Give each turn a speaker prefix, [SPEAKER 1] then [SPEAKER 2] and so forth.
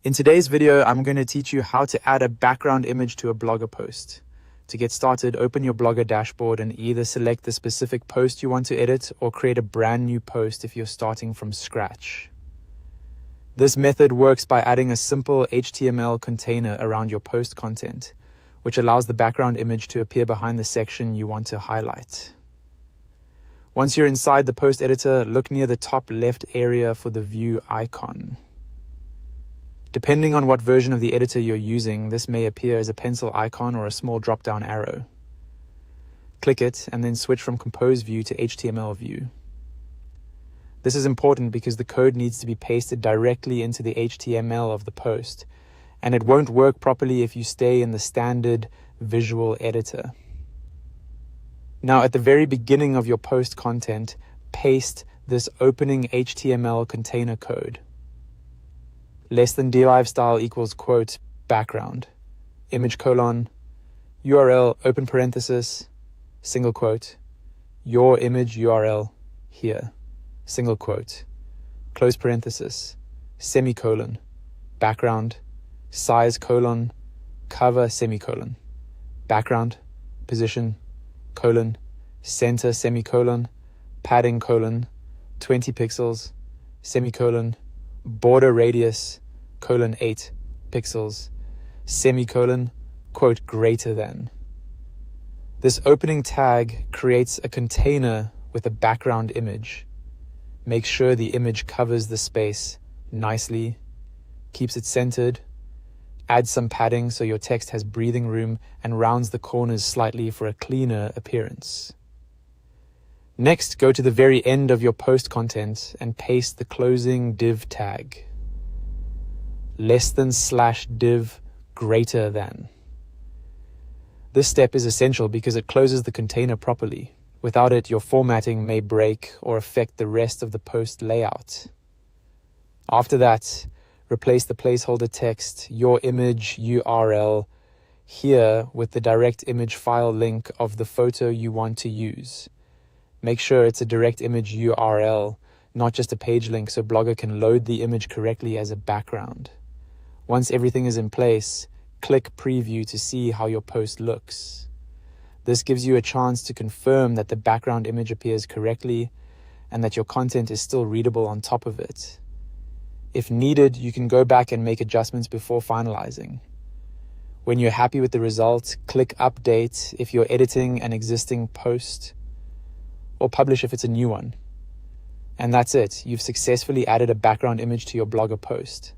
[SPEAKER 1] In today's video, I'm going to teach you how to add a background image to a Blogger post. To get started, open your Blogger dashboard and either select the specific post you want to edit or create a brand new post if you're starting from scratch. This method works by adding a simple HTML container around your post content, which allows the background image to appear behind the section you want to highlight. Once you're inside the post editor, look near the top left area for the view icon. Depending on what version of the editor you're using, this may appear as a pencil icon or a small drop-down arrow. Click it and then switch from Compose View to HTML View. This is important because the code needs to be pasted directly into the HTML of the post, and it won't work properly if you stay in the standard visual editor. Now, at the very beginning of your post content, paste this opening HTML container code. Less than dlive style equals quote background, image colon, URL open parenthesis, single quote, your image URL here, single quote, close parenthesis, semicolon, background, size colon, cover semicolon, background, position, colon, center semicolon, padding colon, 20 pixels, semicolon, border radius, colon 8 pixels, semicolon, quote greater than. This opening tag creates a container with a background image. Make sure the image covers the space nicely, keeps it centered, adds some padding so your text has breathing room, and rounds the corners slightly for a cleaner appearance. Next, go to the very end of your post content and paste the closing div tag. Less than / div greater than. This step is essential because it closes the container properly. Without it, your formatting may break or affect the rest of the post layout. After that, replace the placeholder text, your image URL, here with the direct image file link of the photo you want to use. Make sure it's a direct image URL, not just a page link, so Blogger can load the image correctly as a background. Once everything is in place, click Preview to see how your post looks. This gives you a chance to confirm that the background image appears correctly and that your content is still readable on top of it. If needed, you can go back and make adjustments before finalizing. When you're happy with the result, click Update if you're editing an existing post, or publish if it's a new one. And that's it. You've successfully added a background image to your Blogger post.